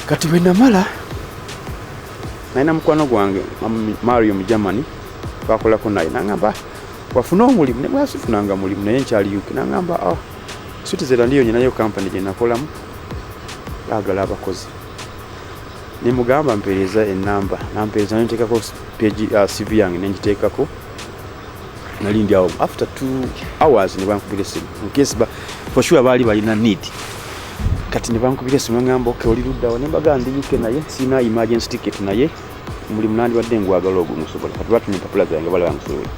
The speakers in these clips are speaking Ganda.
kati bwe namala nalina mukwano gwange Mario mu Germany twakolako naye nangamba wafuna omulimu ne bwasifunanga mulimu naye nkyali UK nangamba Switzerland ndiyo nyinayo company gye nakolamu baagala abakozi ne mugamba mpeereza ennamba nampeereza nenteekako page CV yange nenjiteekako nali ndi awo after 2 hours ne bankubira essimu in case for sure baali balina need kati ne bankubira essimu ngamba okay oli luddawo ne mbaga ndi UK naye sina emergency ticket naye mulimu nandi badde ngwagala ogumusobola kati batu ne papula zange bala bamusobola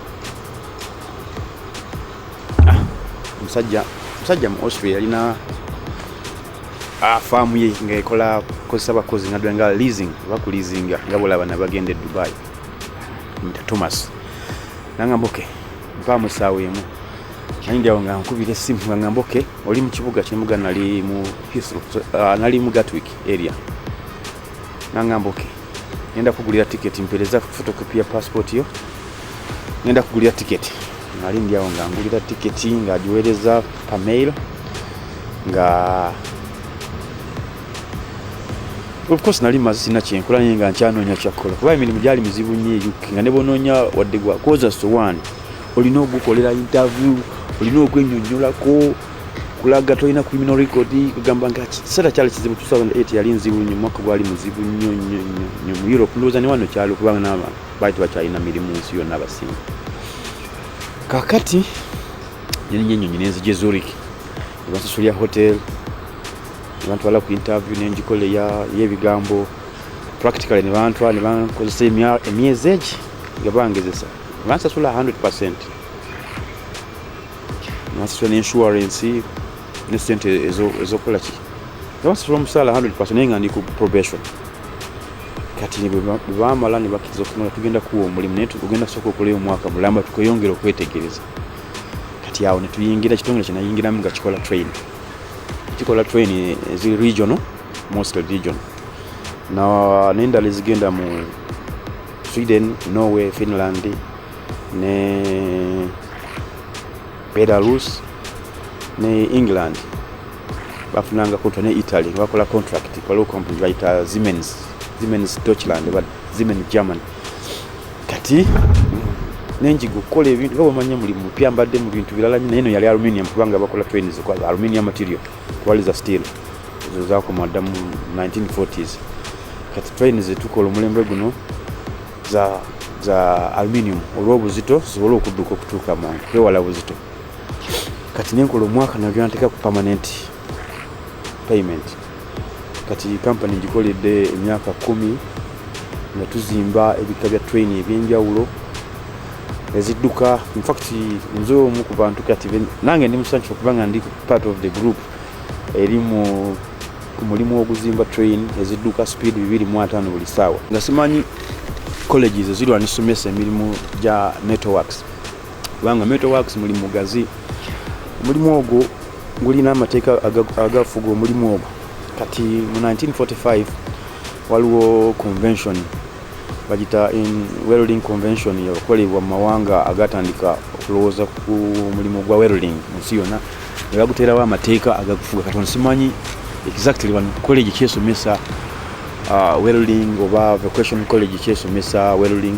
musajja mu Austria alina faamu ye ng'ekola kozesa bakozi nga leasing bakuleasinga nga bolaba nabagenda Dubai Mr. Thomas nangamba okay mpaamu essaawa emu nandi awo nga nkubira essimu nga ngamba okay oli mu kibuga kimuga nali mu Heathrow nali mu Gatwick area nangamba okay ngenda kugulira ticket mpereza photocopy ya passport yo ngenda kugulira ticket nali ndi awo nga ngulira ticket nga agiweereza pa mail nga of course nali mazina kyenkola nga nkyanoonya kyakkola kuba emirimu gyali mizibu nnyo UK nga ne bonoonya wadde gwa koza so one olina ogukolera interview olina okwennyonnyolako kulaga tolina criminal record kugamba nga kiseera kyali kizibu 2008 yali nzibu nnyo mwaka gwali muzibu nnyo mu Europe ndowooza ne wano kyalo kubanga n'abantu baali bakyalina mirimu nsi yonna abasinga kakati nyinyi ennyonyi nenzije Zurich basasulya hotel bantwala ku interview nenjikola y'ebigambo practically ne bankozesa emyezi egi nga bangezesa bansasula 100% bansasula n'insurance ne sente ezokola ki bansasula omusaala 100% naye nga ndi ku probation kati ne bamala ne bakkiriza okumala tugenda kuwa omulimu naye tugenda kusooka okolayo omwaka mulamba tukeyongera okwetegereza kati awo ne tuyingira kitongole kye nayingiramu nga kikola train ezi regional mostly region na nendala ezigenda mu Sweden, Norway, Finland ne Belarus ne England bafunanga kontra ne Italy bakola contract kwa company baita Siemens Deutschland but Siemens Germany kati nenjigo kola ebintu babo manya mulimu pya mbadde mu bintu bilala nyine eno yali aluminium kubanga bakola trains kwa aluminium material twaliza steel zo zako madamu 1940s kati trains tukola omulembe guno za aluminium olw'obuzito zisobola okudduka okutuuka mu kwewala buzito kati nenkola omwaka nabyo nteka ku permanent payment kati company ngikoledde emyaka 10 nga tuzimba ebika bya train ebyenjawulo ezidduka in fact nzo omu ku bantu kati nange ndi musanyu kubanga ndi part of the group eri mu mulimu oguzimba train ezidduka speed 2.5 buli ssaawa nga simanyi colleges ezirwa nisomesa emirimu gya Metalworks kubanga Metalworks mulimu mugazi mulimu ogwo gulina amateeka agafuga omulimu ogwo kati mu 1945 waliwo convention bagita in welding convention yakolebwa mu mawanga agatandika okulowooza ku mulimu gwa welding munsi yonna ne baguterawo amateeka agafuga kati simanyi exactly one college kyesomesa welding oba vocational college kyesomesa welding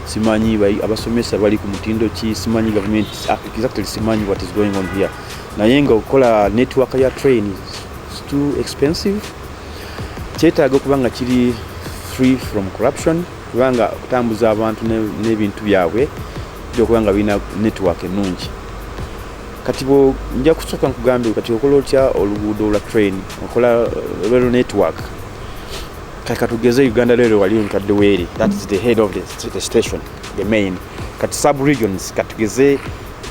simanyi abasomesa bali ku mutindo ki simanyi government exactly simanyi what is going on here naye nga okola network ya train is too expensive kyetaaga kubanga kiri free from corruption kubanga kutambuza abantu n'ebintu byabwe okubanga bina network ennungi kati bo nja kusooka nkugambe kati okola otya oluguudo lwa train okola rail network kati tugeze Uganda Railway wali nkadde weeri that is the head of the station the main kati sub regions kati tugeze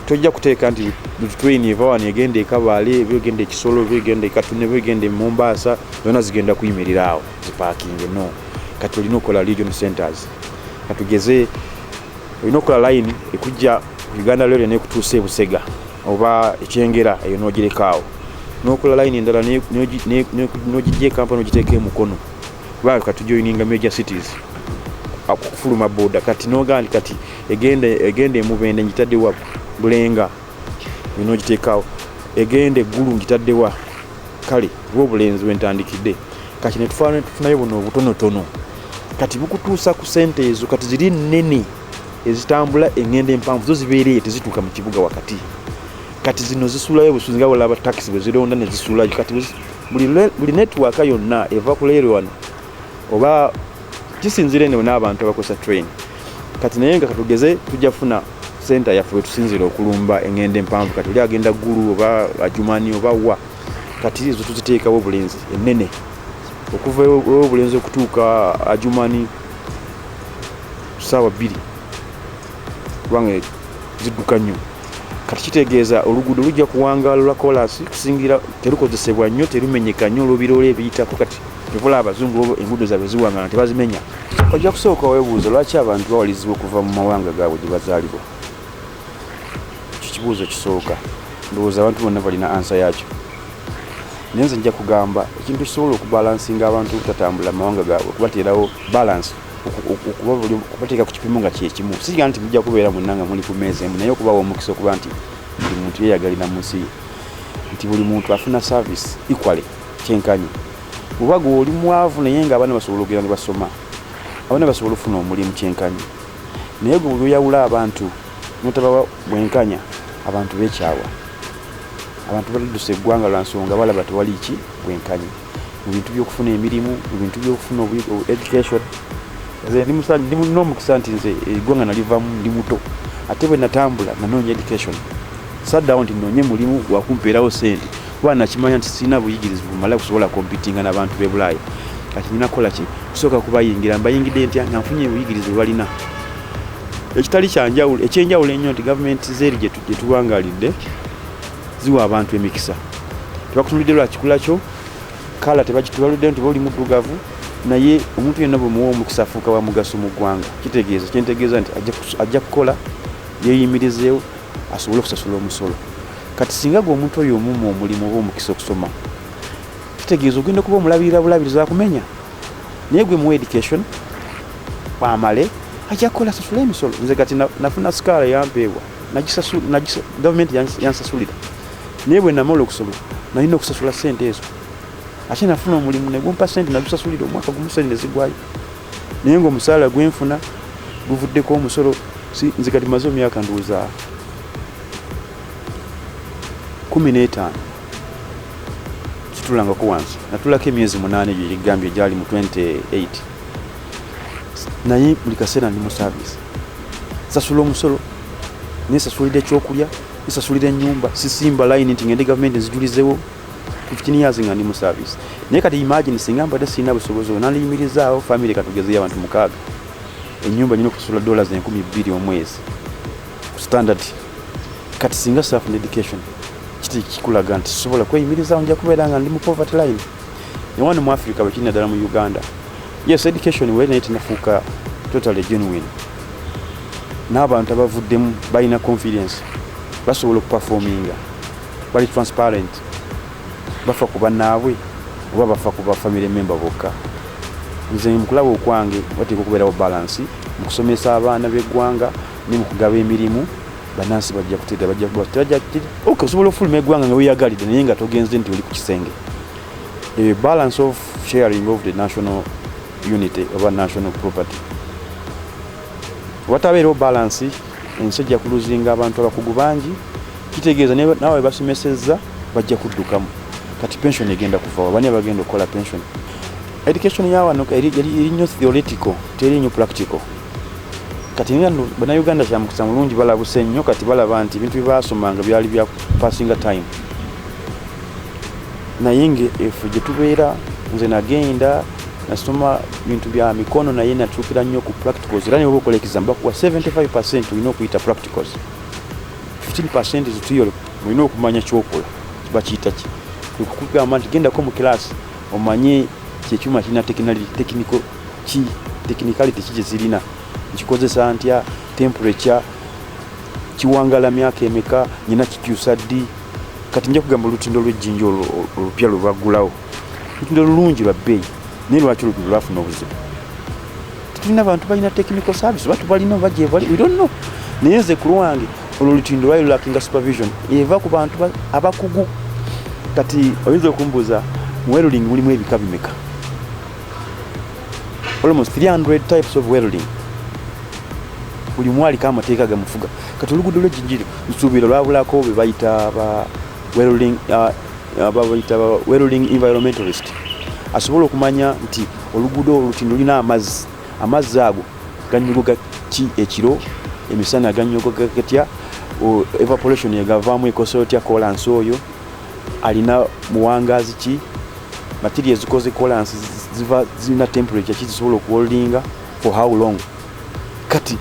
tojja kuteeka nti train eva egende Kabale byogende Kisolo byogende Katune byogende Mombasa zona zigenda kuyimirira awo ziparking no kati olina okola region centers kati tugeze olina okola line ekujja Uganda Railway nekutuusa Busega oba ekyengera eyo nogirekaawo n'okola line endala n'ogijja Kampala n'ogiteeka emukono kuba kati joininga major cities okufuluma boda kati n'ogandi kati egende Mubende ngitaddewa Bulenga n'ogiteekaawo egende Gulu ngitaddewa kale bw'obulenzi wentandikidde kati ne tufunayo buno obutonotono kati bukutuusa ku ssente ezo kati ziri nnene ezitambula engendo empanvu zo zibeereye tezituuka mu kibuga wakati kati zino zisuulayo busuzi nga olaba takisi bwe zironda ne zisuulayo kati buli netiwaaka yonna eva ku leero wano oba kisinzira eno n'abantu abakozesa train kati naye nga katugeze tujja kufuna senta yaffe wetusinzira okulumba engendo empanvu kati oli agenda ggulu oba ajumani oba wa kati ezo tuziteekawo obulenzi ennene okuva obulenzi okutuuka ajumani ssaawa 2 kubanga zidduka nnyo kati kitegeeza oluguudo lujja kuwangaala lwa kolasi kusingira terukozesebwa nnyo terumenyeka nnyo olw'ebiroola ebiyitako kati tebula abazungu enguudo zaabwe ziwangana tebazimenya ojja kusooka weebuuza lwaki abantu bawalizibwa okuva mu mawanga gaabwe gye bazaalibwa ekyo kibuuzo kisooka ndowooza abantu bonna balina ansa yakyo naye nze nja kugamba ekintu kisobola okubalansinga abantu okutatambula mu mawanga gaabwe okubateerawo balance okubateeka ku kipimo nga kyekimu siga nti mujja kubeera munnanga muli ku meeza emu naye okubawa omukisa okuba nti buli muntu yeeyagalira mu nsi nti buli muntu afuna service equally kyenkanyi bw'oba gwe oli mwavu naye nga abaana basobola okugenda ne basoma abaana basobola okufuna omulimu kyenkanyi naye gwe bweyawula abantu notabawa bwenkanya abantu beekyawa abantu baliddusa eggwanga lwa nsonga balaba tewali ki bwenkanyi mu bintu by'okufuna emirimu mu bintu by'okufuna education ndi n'omukisa nti nze eggwanga nalivamu ndi muto ate bwe natambula nanoonya education saddawo nti noonye mulimu wakumpeerawo sente kuba nakimanya nti sirina buyigirizi bumala kusobola kompitinga n'abantu b'e Bulaaya kati nina kukola ki kusooka kubayingira mbayingidde ntya nga nfunye obuyigirizi bwe balina ekitali kyanjawulo ekyenjawulo ennyo nti gavumenti zeeri gye tuwangalidde ziwa abantu emikisa tebakutunulidde lwa kikula kyo kala tebagitubaludde nti boli muddugavu naye omuntu yenna bwe muwa omukisa afuuka wa mugaso mu ggwanga kyentegeeza nti ajja kukola yeeyimirizeewo asobole okusasula omusolo kati singa gwe omuntu oyo omumma omulimu oba omukisa okusoma kitegeeza ogenda kuba omulabirira bulabiriza akumenya naye gwe muwa education bwamale ajja kukola asasula emisolo nze kati nafuna sikaala yampeebwa gavumenti yansasulira naye bwe namala okusoma nalina okusasula ssente ezo ate nafuna omulimu ne gumpa ssente nagusasulira omwaka gumusoni ne zigwayo naye ng'omusaala gwenfuna guvuddeko omusolo nze kati maze emyaka ndowooza 15 situlangako wansi natulako emyezi 8 egyo egigambye gyali mu 28 naye buli kaseera ndi mu service sasula omusolo nesasulira ekyokulya nesasulira ennyumba sisimba line nti ngende gavumenti nzijulizewo 15 years nga ndi mu service naye kati imagine singa mbadde sirina busobozi naliyimirizaawo family katugezeyo abantu 6 ennyumba nyina okusasula $2,200 omwezi ku standard kati singa safuna education kiti kikulaga nti sobola kweyimirizaawo nja kubeera nga ndi mu poverty line newano mu Africa bwe kirina ddala mu Uganda yes education we naye tinafuuka totally genuine n'abantu abavuddemu balina confidence basobola okuperforminga bali transparent bafa ku bannaabwe oba bafa ku bafamily member bokka nze mukulaba okwange bateeka okubeerawo balance mu kusomesa abaana b'eggwanga ne mu kugaba emirimu bannansi bajja kuteeta bajja osobola okufuluma eggwanga nga weeyagalidde naye nga togenze nti oli ku kisenge balance of sharing of the national unity oba national property watabeerawo balance ensi ejja kuluzinga abantu abakugu bangi kitegeeza naawe basomesezza bajja kuddukamu kati pension egenda kuva bani abagenda okukola pension education yawano eri nnyo theoretical teri nnyo practical kati bannayuganda kyamukisa mulungi balabuse nnyo kati balaba nti ebintu byebasomanga byali bya passinga time naye efe gye tubeera nze nagenda nasoma bintu bya mikono naye natuukira nnyo ku practicals era niwe okola exam bakuwa 75% olina okuyita practicals 15% zituyolo olina okumanya kyokola bakiyita ki kukugamba nti gendako mu class omanye kyekyuma kirina technicality ki gyezirina nkikozesa ntya temperature kiwangala myaka emeka nyina kikyusa ddi kati nja kugamba olutindo lw'ejjinja olupya lwe baggulawo lutindo lulungi lwa bbeeyi naye lwaki olutindo lwafuna obuzibu tetulina bantu balina technical service batu balina bagyebali we don't know naye nze ku lwange olwo olutindo lwali lulakinga supervision eva ku bantu abakugu kati oyinza okumbuuza mu welding mulimu ebika bimeka almost 300 types of welding. Buli mwali kama teka gamufuga kati oluguudo lw'ejjinjiro nsuubira lwabulako be bayita welding environmentalist asobola okumanya nti oluguudo olutindo lulina amazzi ago ganyogoga ki ekiro emisana ganyogoga gatya evaporation yagavaamu ekosa otya kolansi oyo alina muwangazi ki materials zikoze kolansi zina temperature ki zisobola okuweldinga for how long. Kati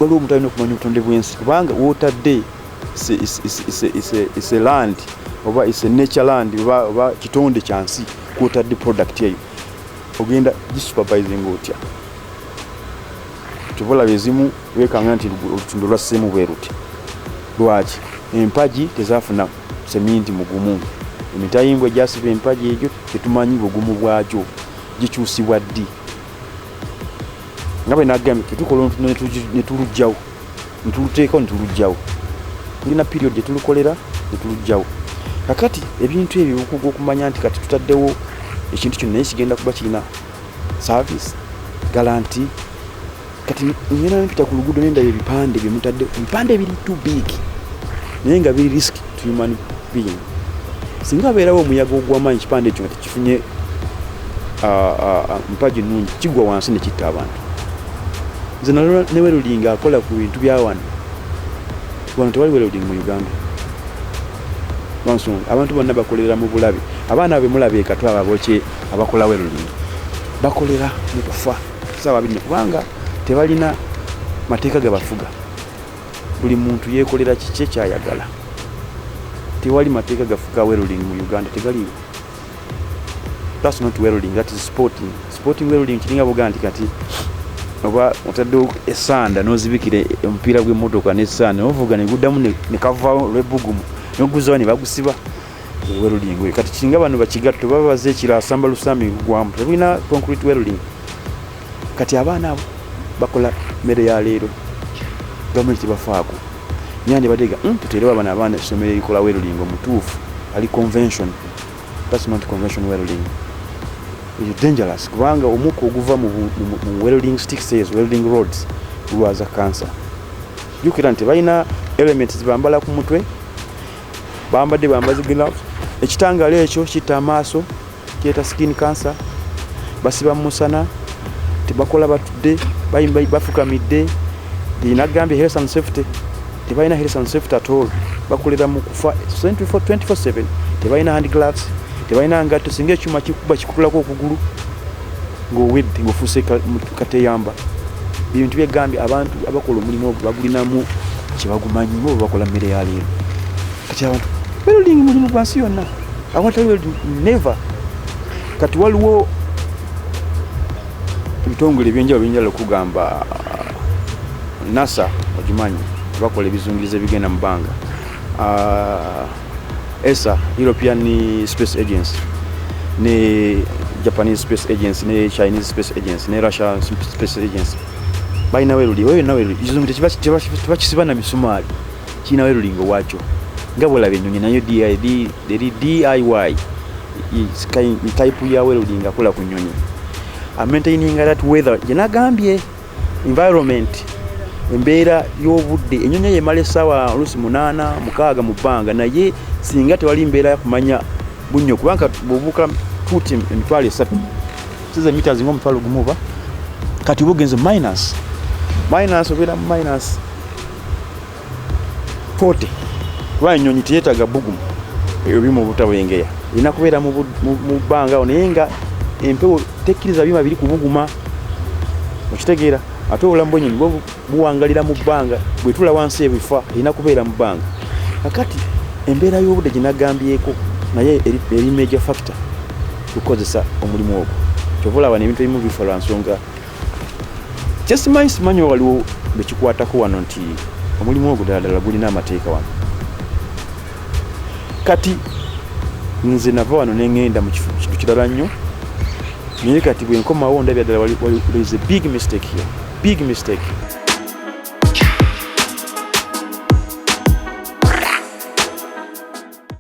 waliwo omuntu alina okumanya obutonde bw'ensi kubanga wootadde is a land oba is a nature land oba kitonde kyansi kwotadde product eyo ogenda gisupervising otya. Tuvola bezimu wekanga nti olutindo lwasseemu bwe ruti lwaki empaji tezafuna seminti mugumu emitayimbwa egyasiba empaji egyo tetumanyi bugumu bwakyo gikyusibwa ddi nga bwe nagambye tetukola netulugjawo netuluteekawo netulugjawo tulina period gyetulukolera netulugjawo. Kakati ebintu ebyo okumanya nti kati tutaddewo ekintu kyonna naye kigenda kuba kirina service guarantee. Kati ngenda mpita ku luguudo nendaba ebipande bye mutadde ebipande biri too big naye nga biri risk to human being. Singa abeerawo omuyaga ogw'amaanyi ekipande ekyo nga tekifunye mpaji nnungi kigwa wansi ne kitta abantu. Nze ne welding akola ku bintu bya wano tewali welding mu Uganda. Lwansonga abantu bonna bakolera mu bulabe. Abaana be mulabe ekatwa ababoche abakola welding bakolera mu kufa sawa bino kubanga tebalina mateeka gabafuga. Buli muntu yeekolera kiki kyayagala. Tewali mateeka gafuga welding mu Uganda tegaliwo. That's not welding, that is sporting. Sporting welding kiringa buganti kati oba otadde esanda nozibikire omupiira gw'emmotoka n'esanda ovuga ne guddamu ne kavaawo lw'ebbugumu n'oguzawo ne bagusiba welding we. Kati kiringa bano bakigatto baba baze ekira asamba lusami gwamu tebulina concrete welding. Kati abaana abo bakola mmere ya leero gavumenti bafaako nyandi batega tuterewa abaana essomero erikola welding omutuufu ali convention. That's not convention welding. It's dangerous kubanga omuko oguva mu welding sticks welding rods ulwaza cancer. Jukira nti balina elements zibambala ku mutwe bambadde bambazi gloves ekitangalo ekyo kitta amaaso kieta skin cancer basiba musana tebakola batudde bafukamidde inagambye health and safety tebalina health and safety at all bakolera mu kufa 24/7 tebalina hand gloves tebalina ngatto singa ekyuma kikuba kikutulako okugulu ng'owedde ng'ofuuse kateyamba. Ebintu byegambye abantu abakola omulimu ogwo bagulinamu kyebagumanyimu oba bakola mmere ya leero. Kati abantu welding mulimu gwa nsi yonna abantu welding never. Kati waliwo ebitongole ebyenjawulo okugamba NASA ogimanyi bakola ebizungiriza ebigenda mu bbanga. ESA European Space Agency ne Japanese Space Agency ne Chinese Space Agency ne Russia Space Agency balina welding. Wewe na welding izungire tebakisiba na misumaali kina welding wakyo nga bwolaba ennyonyi nayo DIY sky type ya welding akola ku nnyonyi. Maintaining that weather jenagambye environment embeera y'obudde ennyonyi yemala essaawa oluusi 8 6 mu bbanga naye singa tewali mbeera ya kumanya bunnyo kubanga bw'obuuka fuuti emitwalo 3 size meters ng'omutwalo gumuba kati bugenze minus obeera mu minus 40 kuba ennyonyi teyeetaaga bugumu ebyuma obutabengeya erina kubeera mu bbanga awo naye nga empewo tekkiriza byuma biri kubuguma okitegeera ate obulamu bw'ennyonyi buwangalira mu bbanga bwetula wansi ebifa erina kubeera mu bbanga. Kakati embeera y'obudde gyenagambyeko naye eri major factor okukozesa omulimu ogwo. Kyova olaba n'ebintu ebimu bifa lwa nsonga simanyi waliwo bekikwatako wano nti omulimu ogwo ddala gulina amateeka wano. Kati nze nava wano neŋŋenda mu kintu kirala nnyo naye kati bwe nkomawo ndabya ddala there is a big mistake here. Big mistake.